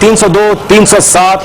302, 307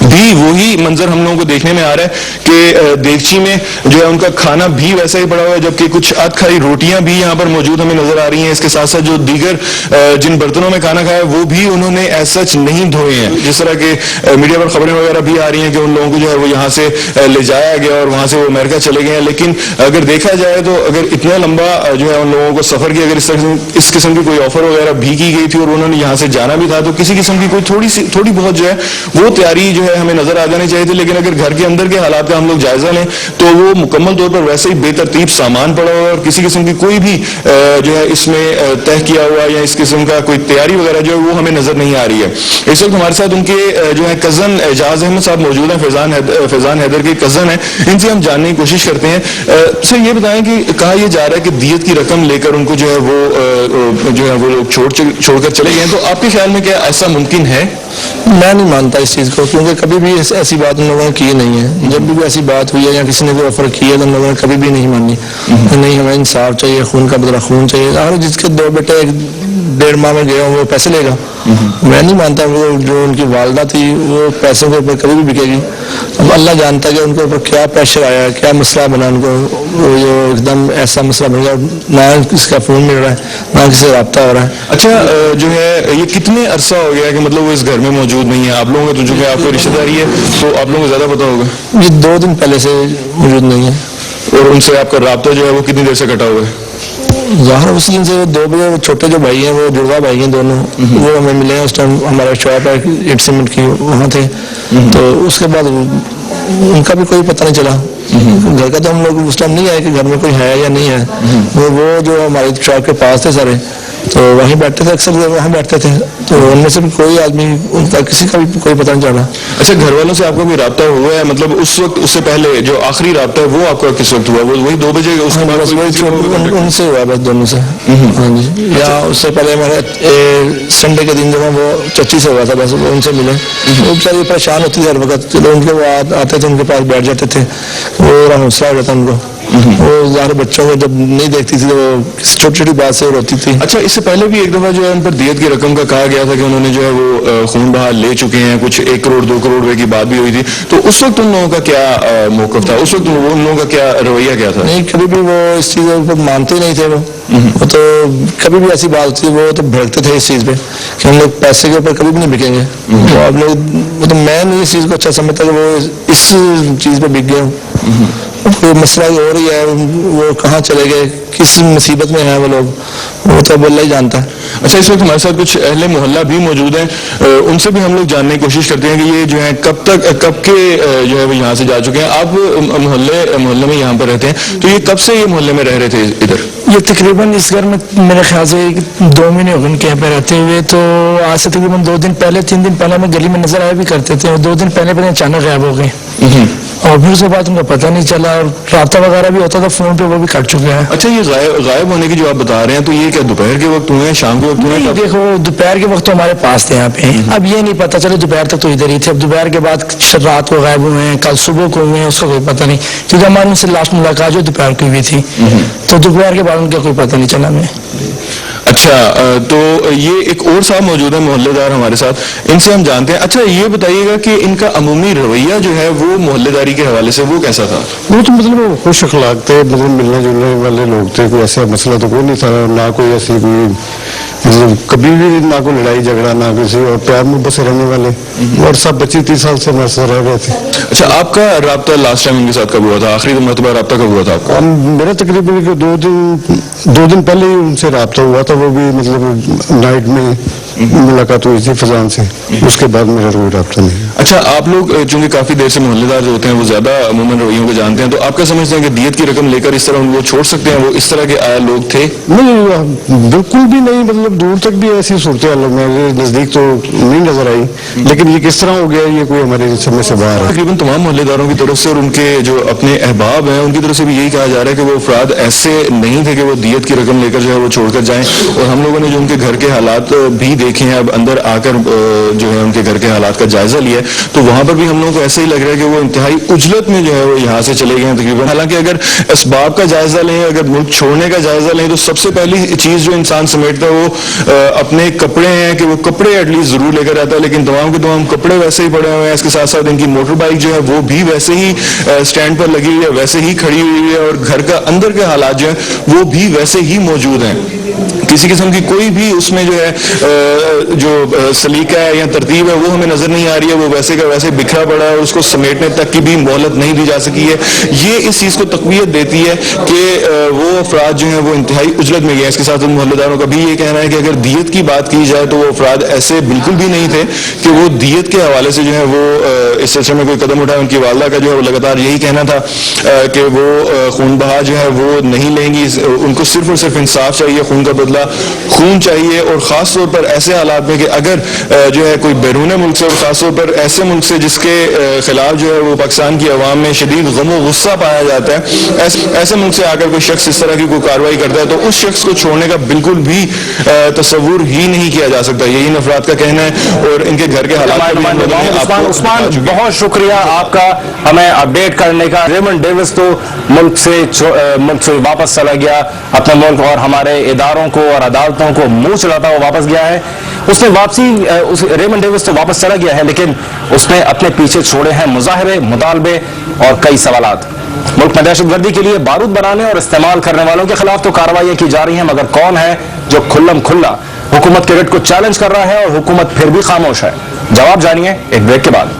بھی وہی منظر ہم لوگوں کو دیکھنے میں آ رہا ہے کہ دیگچی میں جو ہے ان کا کھانا بھی ویسا ہی پڑا ہوا ہے، جبکہ کچھ آدھ کھائی روٹیاں بھی یہاں پر موجود ہمیں نظر آ رہی ہیں. اس کے ساتھ ساتھ جو دیگر جن برتنوں میں کھانا کھایا وہ بھی انہوں نے ایز سچ نہیں دھوئے ہیں. جس طرح کے میڈیا پر خبریں وغیرہ بھی آ رہی ہیں کہ ان لوگوں کو جو ہے وہ یہاں سے لے جایا گیا اور وہاں سے وہ امریکہ چلے گئے ہیں. لیکن اگر دیکھا جائے تو اگر اتنا لمبا جو ہے ان لوگوں کو سفر کیا، اگر اس قسم کی کوئی آفر وغیرہ بھی کی گئی تھی اور انہوں نے یہاں سے جانا بھی تھا، تو کسی قسم کی کوئی تھوڑی بہت جو ہے وہ تیاری جو ہے ہمیں نظر آ جانی چاہیے تھی. لیکن اگر گھر کے اندر کے حالات کا ہم لوگ جائزہ لیں تو وہ مکمل طور پر ویسے ہی بے ترتیب سامان پڑا ہوا ہے اور کسی قسم کی کوئی بھی جو ہے اس میں طے کیا ہوا یا اس قسم کا کوئی تیاری وغیرہ جو ہے وہ ہمیں نظر نہیں آ رہی ہے. اس وقت ہمارے ساتھ ان کے جو ہے کزن اعجاز احمد صاحب موجود ہیں، فیضان حیدر کے کزن ہیں. ان سے ہم جاننے کی کوشش کرتے ہیں. سر یہ بتائیں کہ کہا یہ جا رہا ہے کہ دیت کی رقم لے کر ان کو جو ہے وہ لوگ چھوڑ کر چلے گئے ہیں، تو آپ کے خیال میں کیا ایسا ممکن ہے؟ میں نہیں مانتا اس چیز کو، کیونکہ کبھی بھی ایسی بات ان لوگوں نے کی نہیں ہے. جب بھی ایسی بات ہوئی ہے یا کسی نے کوئی آفر کیا ہے تو ان لوگوں نے کبھی بھی نہیں مانی. نہیں، ہمیں انصاف چاہیے، خون کا بدلہ خون چاہیے. اور جس کے 2 بیٹے 1.5 ماہ میں گئے ہوں وہ پیسے لے گا. میں نہیں مانتا وہ جو ان کی والدہ تھی وہ پیسوں کے اوپر کبھی بھی بکے گی. اب اللہ جانتا ہے کہ ان کے اوپر کیا پریشر آیا ہے، کیا مسئلہ بنا ان کو. وہ جو ایک دم ایسا مسئلہ بن گیا، نہ اس کا فون مل رہا ہے نہ کسی سے رابطہ ہو رہا ہے. اچھا، جو ہے یہ کتنے عرصہ ہو گیا کہ مطلب وہ اس گھر میں موجود نہیں ہے؟ آپ لوگوں کا تو جو کہ آپ کو رشتہ داری ہے تو آپ لوگوں کو زیادہ پتا ہوگا. یہ 2 دن پہلے سے موجود نہیں ہے. اور ان سے آپ کا رابطہ جو ہے وہ کتنی دیر سے کٹا ہوا ہے؟ ظاہر اس دن سے 2 بجے وہ چھوٹے جو بھائی ہیں، وہ جڑوا بھائی ہیں دونوں، وہ ہمیں ملے ہیں. اس ٹائم ہمارا شاپ ہے ایٹ سیمنٹ کی، وہاں تھے. تو اس کے بعد ان کا بھی کوئی پتہ نہیں چلا. گھر کا تو ہم لوگ اس ٹائم نہیں آئے کہ گھر میں کوئی ہے یا نہیں ہے. وہ جو ہمارے شاپ کے پاس تھے سارے، تو وہیں بیٹھتے تھے، اکثر وہاں بیٹھتے تھے. تو ان میں سے بھی کوئی آدمی ان کا کسی کا بھی کوئی پتہ نہیں چلا. اچھا، گھر والوں سے آپ کا کوئی رابطہ ہوا ہے؟ مطلب اس وقت، اس سے پہلے جو آخری رابطہ ہے وہ آپ کا کس وقت ہوا؟ وہی 2 بجے؟ اس کے بعد ان سے ہوا بس، دونوں سے. ہاں جی. یا اس سے پہلے ہمارے سنڈے کے دن جو ہے وہ چچی سے ہوا تھا، بس ان سے ملے. وہ بیچاری پریشان ہوتی تھی ہر وقت. چلو ان کے وہ آتے تھے، ان کے پاس بیٹھ جاتے تھے، وہ حوصلہ ہو جاتا ان کو. وہ ظاہر بچوں کو جب نہیں دیکھتی تھی تو وہ چھوٹی چھوٹی بات سے روتی تھی. اچھا، اس سے پہلے بھی ایک دفعہ جو ہے ان پر دیت کی رقم کا کہا گیا تھا کہ انہوں نے جو ہے وہ خون بہا لے چکے ہیں، کچھ 1 کروڑ 2 کروڑ روپے کی بات بھی ہوئی تھی. تو اس وقت ان لوگوں کا کیا موقف تھا؟ اس وقت ان لوگوں کا کیا رویہ کیا تھا؟ نہیں، کبھی بھی وہ اس چیز کو مانتے نہیں تھے. وہ تو کبھی بھی ایسی بات ہوتی وہ تو بھڑکتے تھے اس چیز پہ کہ ہم لوگ پیسے کے اوپر کبھی بھی نہیں بکیں گے. وہ آپ لوگ مطلب میں نہیں اس چیز کو اچھا سمجھتا کہ وہ اس چیز پہ بک گئے. کوئی مسئلہ ہو رہی ہے، وہ کہاں چلے گئے، کس مصیبت میں ہیں وہ لوگ، وہ تو اللہ ہی جانتا ہے. اچھا، اس وقت ہمارے ساتھ کچھ اہل محلہ بھی موجود ہیں. ان سے بھی ہم لوگ جاننے کی کوشش کرتے ہیں کہ یہ جو ہے کب کے جو ہے وہ یہاں سے جا چکے ہیں. آپ محلے میں یہاں پر رہتے ہیں، تو یہ کب سے یہ محلے میں رہ رہے تھے ادھر؟ یہ تقریباً اس گھر میں میرے خیال سے 2 مہینے ہو گئے کے یہاں پہ رہتے ہوئے. تو آج سے تقریباً 2 دن پہلے 3 دن پہلے ہمیں گلی میں نظر آیا بھی کرتے تھے، اور 2 دن پہلے اچانک غائب ہو گئے. اور پھر اس کے بعد ان کا پتہ نہیں چلا، اور رابطہ وغیرہ بھی ہوتا تھا فون پہ وہ بھی کٹ چکے ہیں. اچھا، یہ غائب ہونے کی جو آپ بتا رہے ہیں تو یہ کیا دوپہر کے وقت ہوئے ہیں، شام کے وقت ہوئے ہیں؟ دیکھو، دوپہر کے وقت تو ہمارے پاس تھے یہاں پہ. اب یہ نہیں پتا چلے دوپہر تک تو ادھر ہی تھے. اب دوپہر کے بعد رات کو غائب ہوئے ہیں، کل صبح کو ہوئے ہیں، اس کا کوئی پتہ نہیں. کیونکہ ہماری ان سے لاسٹ ملاقات جو دوپہر کی ہوئی تھی، تو دوپہر کے بعد ان کا کوئی پتہ نہیں چلا ہمیں. اچھا، تو یہ ایک اور صاحب موجود ہے محلے دار ہمارے ساتھ، ان سے ہم جانتے ہیں. اچھا، یہ بتائیے گا کہ ان کا عمومی رویہ جو ہے وہ محلے داری کے حوالے سے وہ کیسا تھا؟ وہ تو مطلب خوش اخلاق تھے، مطلب ملنے جلنے والے لوگ تھے. کوئی ایسا مسئلہ تو کوئی نہیں تھا، نہ کوئی ایسی کوئی مطلب کبھی بھی نہ کوئی لڑائی جھگڑا، نہ کسی، اور پیار محبت سے رہنے والے. اور سب 25-30 سال سے ہمارے ساتھ رہ رہے تھے. اچھا، آپ کا رابطہ لاسٹ ٹائم ان کے ساتھ کب ہوا تھا؟ آخری مرتبہ رابطہ کب ہوا تھا آپ کا؟ میرا تقریباً 2 دن پہلے ہی ان سے رابطہ ہوا تھا. وہ بھی مطلب نائٹ میں ملاقات ہوئی تھی فضان سے. اس کے بعد میرا کوئی رابطہ نہیں. اچھا، آپ لوگ چونکہ کافی دیر سے محلے دار جو ہوتے ہیں وہ زیادہ عموماً رویوں کو جانتے ہیں، تو آپ کیا سمجھتے ہیں کہ دیت کی رقم لے کر اس طرح ان کو چھوڑ سکتے ہیں؟ وہ اس طرح کے لوگ تھے؟ نہیں، بالکل بھی نہیں. مطلب دور تک بھی ایسی صورتحال میرے نزدیک تو نہیں نظر آئی. لیکن یہ کس طرح ہو گیا یہ کوئی ہمارے سمجھ سے باہر ہے. تقریباً تمام محلے داروں کی طرف سے اور ان کے جو اپنے احباب ہیں ان کی طرف سے بھی یہی کہا جا رہا ہے کہ وہ افراد ایسے نہیں تھے کہ وہ دیت کی رقم لے کر جو ہے وہ چھوڑ کر جائیں. اور ہم لوگوں نے جو ان کے گھر کے حالات بھی دیکھے ہیں, اب اندر آ کر جو ہے ان کے گھر کے حالات کا جائزہ لیا ہے, تو وہاں پر بھی ہم لوگوں کو ایسے ہی لگ رہا ہے کہ وہ انتہائی عجلت میں جو ہے وہ یہاں سے چلے گئے ہیں تقریباً. حالانکہ اگر اسباب کا جائزہ لیں, اگر ملک چھوڑنے کا جائزہ لیں, تو سب سے پہلی چیز جو انسان سمیٹتا ہے وہ اپنے کپڑے ہیں کہ وہ کپڑے ایٹ لیسٹ ضرور لے کر آتا ہے, لیکن تمام کے تمام کپڑے ویسے ہی پڑے ہوئے ہیں. اس کے ساتھ ساتھ ان کی موٹر بائک جو ہے وہ بھی ویسے ہی اسٹینڈ پر لگی ہوئی ہے, ویسے ہی کھڑی ہوئی ہے, اور گھر کا اندر کے حالات جو ہیں وہ بھی ویسے ہی موجود ہیں. کسی قسم کی کوئی بھی اس میں جو ہے جو سلیقہ ہے یا ترتیب ہے وہ ہمیں نظر نہیں آ رہی ہے. وہ ویسے کا ویسے بکھرا پڑا ہے, اس کو سمیٹنے تک کی بھی مہلت نہیں دی جا سکی ہے. یہ اس چیز کو تقویت دیتی ہے کہ وہ افراد جو ہیں وہ انتہائی اجلت میں گئے. اس کے ساتھ ان محلہ داروں کا بھی یہ کہنا ہے کہ اگر دیت کی بات کی جائے تو وہ افراد ایسے بالکل بھی نہیں تھے کہ وہ دیت کے حوالے سے جو ہے وہ اس سلسلے میں کوئی قدم اٹھائے. ان کی والدہ کا جو ہے وہ لگاتار یہی کہنا تھا کہ وہ خون بہا جو ہے وہ نہیں لیں گی, ان کو صرف اور صرف انصاف چاہیے, خون کا بدلہ خون چاہیے. اور خاص طور پر ایسے حالات میں کہ اگر جو ہے کوئی بیرون ملک سے, اور خاص طور پر ایسے ملک سے جس کے خلاف جو ہے وہ پاکستان کی عوام میں شدید غم و غصہ پایا جاتا ہے, ایسے ملک سے آ کر کوئی شخص اس طرح کی کوئی کارروائی کرتا ہے تو اس شخص کو چھوڑنے کا بالکل بھی تصور ہی نہیں کیا جا سکتا. یہی افراد کا کہنا ہے, اور ان کے گھر کے حالات عثمان بہت شکریہ آپ کا ہمیں اپڈیٹ کرنے کا. ریمنڈ ڈیوس تو ملک سے واپس چلا گیا اپنے ملک, اور ہمارے اداروں کو اور عدالتوں کو منہ چلاتا ہوا واپس گیا ہے. اس نے ریمنڈ ڈیوس تو واپس چلا گیا ہے, لیکن اس نے اپنے پیچھے چھوڑے ہیں مظاہرے, مطالبے اور کئی سوالات. ملک میں دہشت گردی کے لیے بارود بنانے اور استعمال کرنے والوں کے خلاف تو کارروائیاں کی جا رہی ہیں, مگر کون ہے جو کھلم کھلا حکومت کے ریٹ کو چیلنج کر رہا ہے اور حکومت پھر بھی خاموش ہے؟ جواب جانیے ایک بریک کے بعد.